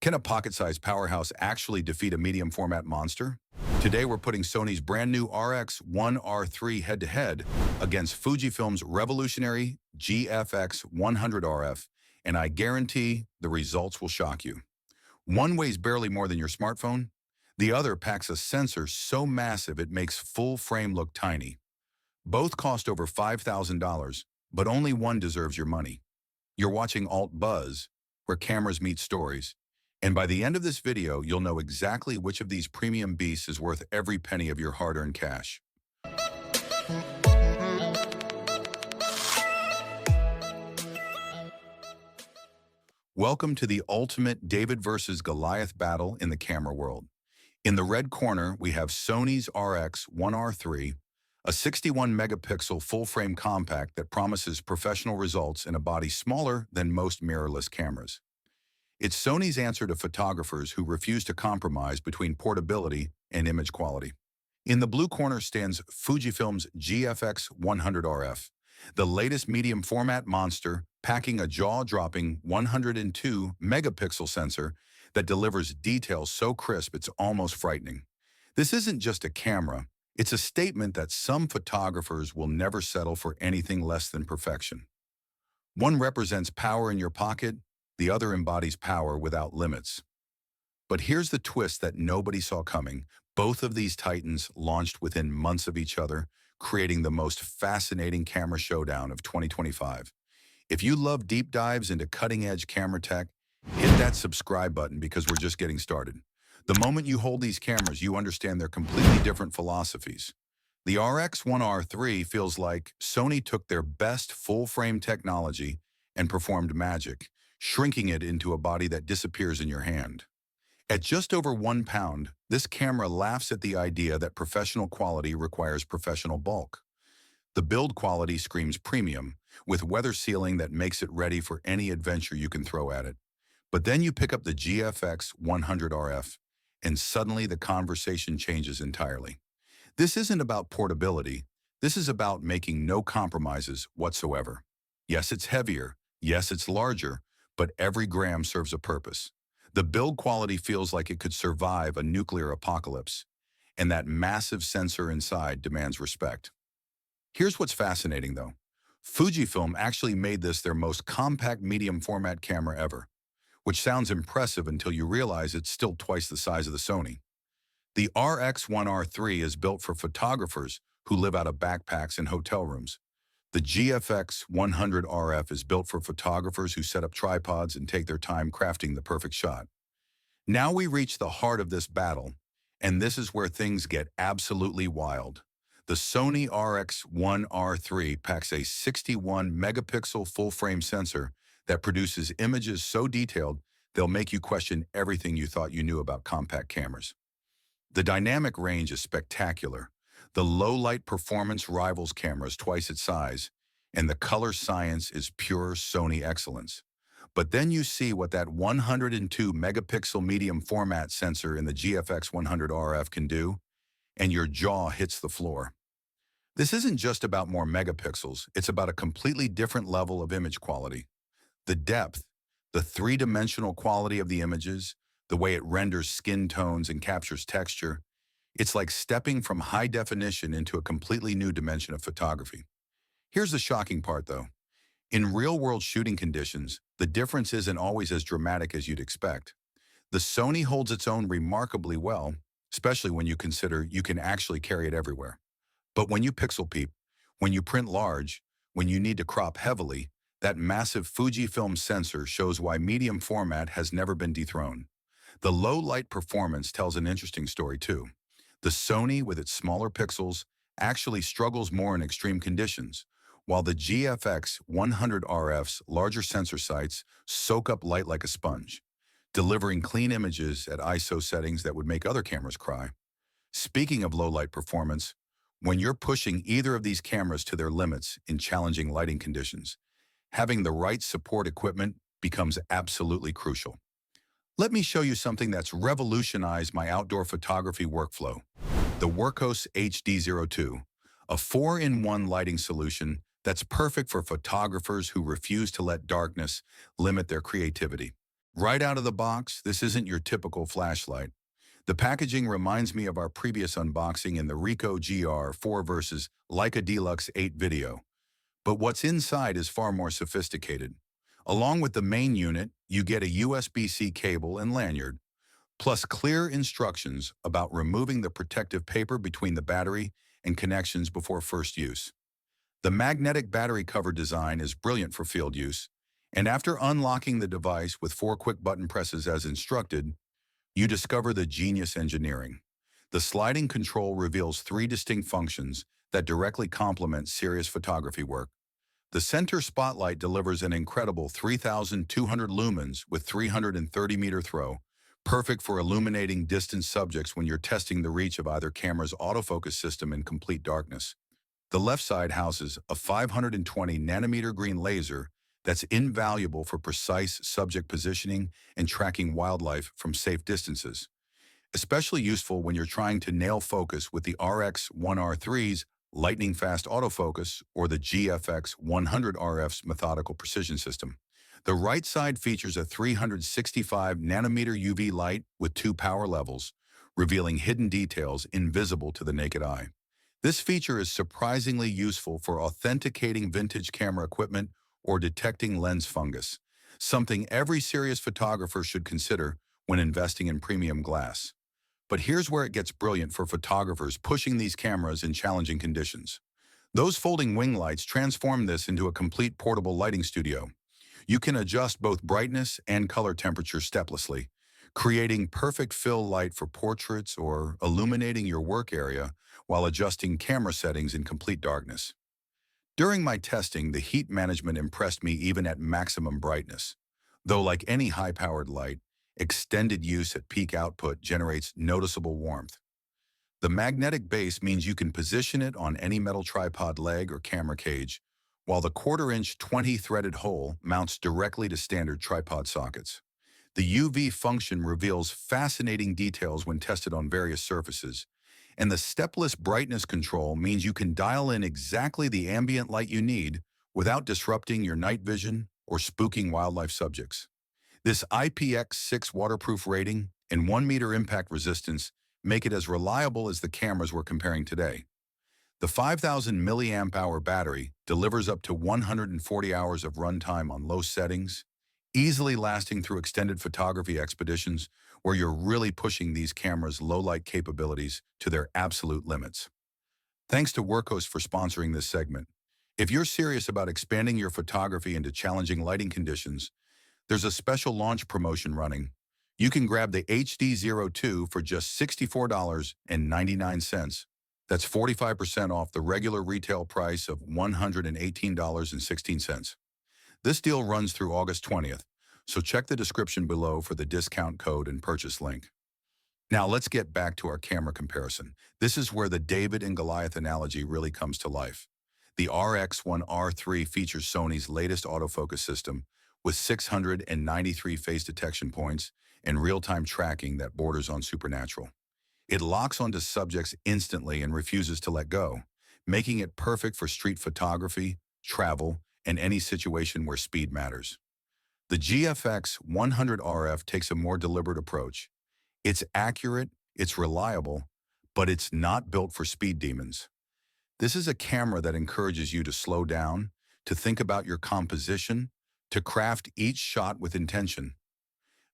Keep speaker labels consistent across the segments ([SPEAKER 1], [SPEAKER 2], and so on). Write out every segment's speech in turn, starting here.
[SPEAKER 1] Can a pocket-sized powerhouse actually defeat a medium format monster? Today we're putting Sony's brand new RX1R III head-to-head against Fujifilm's revolutionary GFX100RF, and I guarantee the results will shock you. One weighs barely more than your smartphone. The other packs a sensor so massive it makes full frame look tiny. Both cost over $5,000, but only one deserves your money. You're watching Alt Buzz, where cameras meet stories. And by the end of this video, you'll know exactly which of these premium beasts is worth every penny of your hard-earned cash. Welcome to the ultimate David versus Goliath battle in the camera world. In the red corner, we have Sony's RX1R III, a 61 megapixel full-frame compact that promises professional results in a body smaller than most mirrorless cameras. It's Sony's answer to photographers who refuse to compromise between portability and image quality. In the blue corner stands Fujifilm's GFX100RF, the latest medium format monster packing a jaw-dropping 102 megapixel sensor that delivers details so crisp it's almost frightening. This isn't just a camera, it's a statement that some photographers will never settle for anything less than perfection. One represents power in your pocket, the other embodies power without limits. But here's the twist that nobody saw coming. Both of these titans launched within months of each other, creating the most fascinating camera showdown of 2025. If you love deep dives into cutting-edge camera tech, hit that subscribe button because we're just getting started. The moment you hold these cameras, you understand their completely different philosophies. The RX1R III feels like Sony took their best full-frame technology and performed magic, shrinking it into a body that disappears in your hand. At just over 1 pound, this camera laughs at the idea that professional quality requires professional bulk. The build quality screams premium, with weather sealing that makes it ready for any adventure you can throw at it. But then you pick up the GFX100RF, and suddenly the conversation changes entirely. This isn't about portability. This is about making no compromises whatsoever. Yes, it's heavier. Yes, it's larger. But every gram serves a purpose. The build quality feels like it could survive a nuclear apocalypse, and that massive sensor inside demands respect. Here's what's fascinating though. Fujifilm actually made this their most compact medium format camera ever, which sounds impressive until you realize it's still twice the size of the Sony. The RX1R III is built for photographers who live out of backpacks and hotel rooms. The GFX100RF is built for photographers who set up tripods and take their time crafting the perfect shot. Now we reach the heart of this battle, and this is where things get absolutely wild. The Sony RX1R III packs a 61 megapixel full-frame sensor that produces images so detailed they'll make you question everything you thought you knew about compact cameras. The dynamic range is spectacular. The low-light performance rivals cameras twice its size, and the color science is pure Sony excellence. But then you see what that 102 megapixel medium format sensor in the GFX100RF can do, and your jaw hits the floor. This isn't just about more megapixels, it's about a completely different level of image quality. The depth, the three-dimensional quality of the images, the way it renders skin tones and captures texture, it's like stepping from high definition into a completely new dimension of photography. Here's the shocking part though. In real-world shooting conditions, the difference isn't always as dramatic as you'd expect. The Sony holds its own remarkably well, especially when you consider you can actually carry it everywhere. But when you pixel peep, when you print large, when you need to crop heavily, that massive Fujifilm sensor shows why medium format has never been dethroned. The low-light performance tells an interesting story too. The Sony, with its smaller pixels, actually struggles more in extreme conditions, while the GFX100RF's larger sensor sites soak up light like a sponge, delivering clean images at ISO settings that would make other cameras cry. Speaking of low-light performance, when you're pushing either of these cameras to their limits in challenging lighting conditions, having the right support equipment becomes absolutely crucial. Let me show you something that's revolutionized my outdoor photography workflow. The Workhos HD02, a 4-in-1 lighting solution that's perfect for photographers who refuse to let darkness limit their creativity. Right out of the box, this isn't your typical flashlight. The packaging reminds me of our previous unboxing in the Ricoh GR4 versus Leica Deluxe 8 video. But what's inside is far more sophisticated. Along with the main unit, you get a USB-C cable and lanyard, plus clear instructions about removing the protective paper between the battery and connections before first use. The magnetic battery cover design is brilliant for field use, and after unlocking the device with 4 quick button presses as instructed, you discover the genius engineering. The sliding control reveals 3 distinct functions that directly complement serious photography work. The center spotlight delivers an incredible 3,200 lumens with 330-meter throw, perfect for illuminating distant subjects when you're testing the reach of either camera's autofocus system in complete darkness. The left side houses a 520-nanometer green laser that's invaluable for precise subject positioning and tracking wildlife from safe distances. Especially useful when you're trying to nail focus with the RX1R3's lightning-fast autofocus or the GFX100RF's methodical precision system. The right side features a 365-nanometer UV light with 2 power levels, revealing hidden details invisible to the naked eye. This feature is surprisingly useful for authenticating vintage camera equipment or detecting lens fungus, something every serious photographer should consider when investing in premium glass. But here's where it gets brilliant for photographers pushing these cameras in challenging conditions. Those folding wing lights transform this into a complete portable lighting studio. You can adjust both brightness and color temperature steplessly, creating perfect fill light for portraits or illuminating your work area while adjusting camera settings in complete darkness. During my testing, the heat management impressed me even at maximum brightness. Though like any high-powered light, extended use at peak output generates noticeable warmth. The magnetic base means you can position it on any metal tripod leg or camera cage, while the quarter-inch 20-threaded hole mounts directly to standard tripod sockets. The UV function reveals fascinating details when tested on various surfaces, and the stepless brightness control means you can dial in exactly the ambient light you need without disrupting your night vision or spooking wildlife subjects. This IPX6 waterproof rating and 1-meter impact resistance make it as reliable as the cameras we're comparing today. The 5,000 milliamp hour battery delivers up to 140 hours of runtime on low settings, easily lasting through extended photography expeditions where you're really pushing these cameras' low-light capabilities to their absolute limits. Thanks to Workhorse for sponsoring this segment. If you're serious about expanding your photography into challenging lighting conditions, there's a special launch promotion running. You can grab the HD02 for just $64.99. That's 45% off the regular retail price of $118.16. This deal runs through August 20th, so check the description below for the discount code and purchase link. Now let's get back to our camera comparison. This is where the David and Goliath analogy really comes to life. The RX1R3 features Sony's latest autofocus system with 693 face detection points and real-time tracking that borders on supernatural. It locks onto subjects instantly and refuses to let go, making it perfect for street photography, travel, and any situation where speed matters. The GFX100RF takes a more deliberate approach. It's accurate, it's reliable, but it's not built for speed demons. This is a camera that encourages you to slow down, to think about your composition, to craft each shot with intention.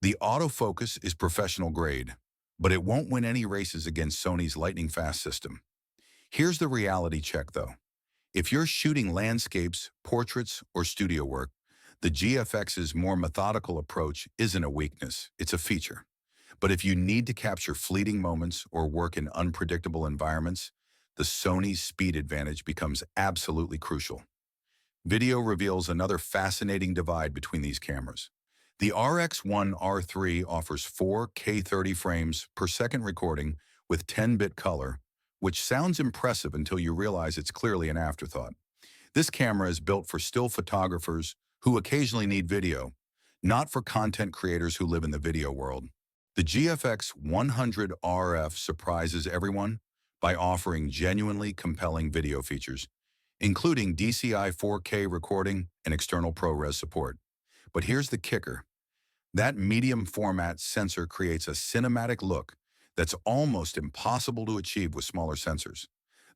[SPEAKER 1] The autofocus is professional grade, but it won't win any races against Sony's lightning-fast system. Here's the reality check, though. If you're shooting landscapes, portraits, or studio work, the GFX's more methodical approach isn't a weakness, it's a feature. But if you need to capture fleeting moments or work in unpredictable environments, the Sony's speed advantage becomes absolutely crucial. Video reveals another fascinating divide between these cameras. The RX1R3 offers 4K 30 frames per second recording with 10-bit color, which sounds impressive until you realize it's clearly an afterthought. This camera is built for still photographers who occasionally need video, not for content creators who live in the video world. The GFX100RF surprises everyone by offering genuinely compelling video features, including DCI 4K recording and external ProRes support. But here's the kicker. That medium format sensor creates a cinematic look that's almost impossible to achieve with smaller sensors.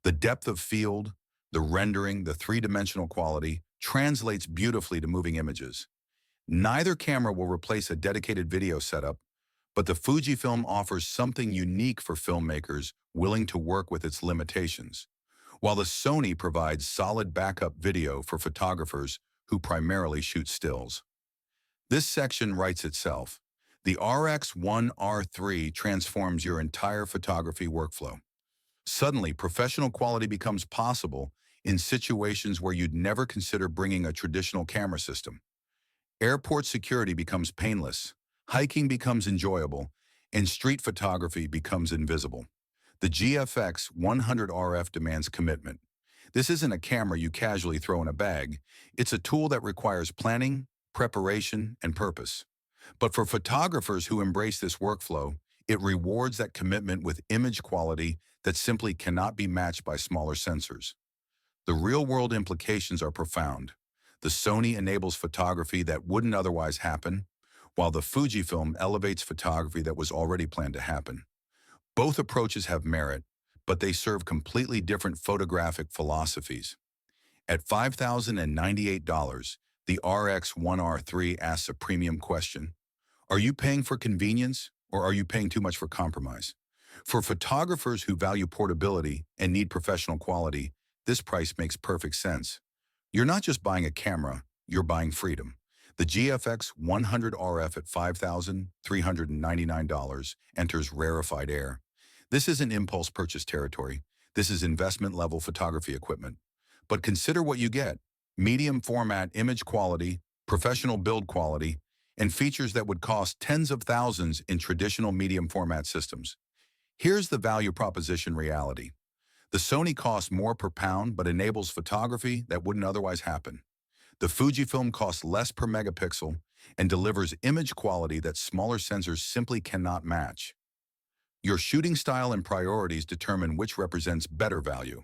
[SPEAKER 1] The depth of field, the rendering, the three-dimensional quality translates beautifully to moving images. Neither camera will replace a dedicated video setup, but the Fujifilm offers something unique for filmmakers willing to work with its limitations, while the Sony provides solid backup video for photographers who primarily shoot stills. This section writes itself. The RX1R III transforms your entire photography workflow. Suddenly, professional quality becomes possible in situations where you'd never consider bringing a traditional camera system. Airport security becomes painless, hiking becomes enjoyable, and street photography becomes invisible. The GFX 100RF demands commitment. This isn't a camera you casually throw in a bag. It's a tool that requires planning, preparation, and purpose. But for photographers who embrace this workflow, it rewards that commitment with image quality that simply cannot be matched by smaller sensors. The real-world implications are profound. The Sony enables photography that wouldn't otherwise happen, while the Fujifilm elevates photography that was already planned to happen. Both approaches have merit, but they serve completely different photographic philosophies. At $5,098, the RX1R3 asks a premium question. Are you paying for convenience, or are you paying too much for compromise? For photographers who value portability and need professional quality, this price makes perfect sense. You're not just buying a camera, you're buying freedom. The GFX 100RF at $5,399 enters rarefied air. This isn't impulse purchase territory. This is investment-level photography equipment. But consider what you get: medium format image quality, professional build quality, and features that would cost tens of thousands in traditional medium format systems. Here's the value proposition reality. The Sony costs more per pound but enables photography that wouldn't otherwise happen. The Fujifilm costs less per megapixel and delivers image quality that smaller sensors simply cannot match. Your shooting style and priorities determine which represents better value.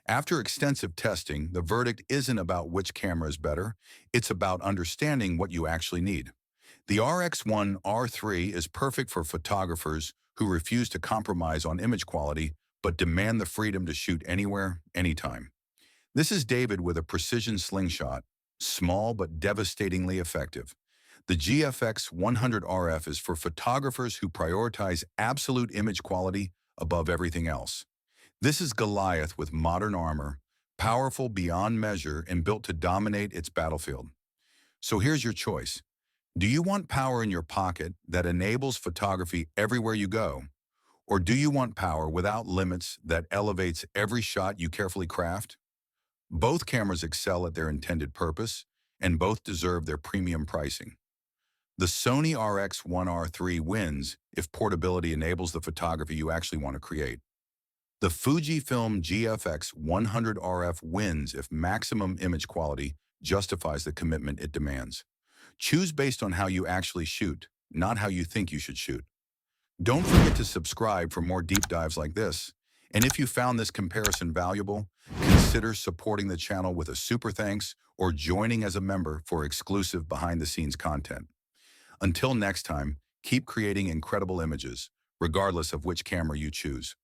[SPEAKER 1] After extensive testing, the verdict isn't about which camera is better, it's about understanding what you actually need. The RX1R3 is perfect for photographers who refuse to compromise on image quality but demand the freedom to shoot anywhere, anytime. This is David with a precision slingshot, small but devastatingly effective. The GFX 100RF is for photographers who prioritize absolute image quality above everything else. This is Goliath with modern armor, powerful beyond measure and built to dominate its battlefield. So here's your choice. Do you want power in your pocket that enables photography everywhere you go? Or do you want power without limits that elevates every shot you carefully craft? Both cameras excel at their intended purpose, and both deserve their premium pricing. The Sony RX1R3 wins if portability enables the photography you actually want to create. The Fujifilm GFX100RF wins if maximum image quality justifies the commitment it demands. Choose based on how you actually shoot, not how you think you should shoot. Don't forget to subscribe for more deep dives like this. And if you found this comparison valuable, consider supporting the channel with a super thanks or joining as a member for exclusive behind-the-scenes content. Until next time, keep creating incredible images, regardless of which camera you choose.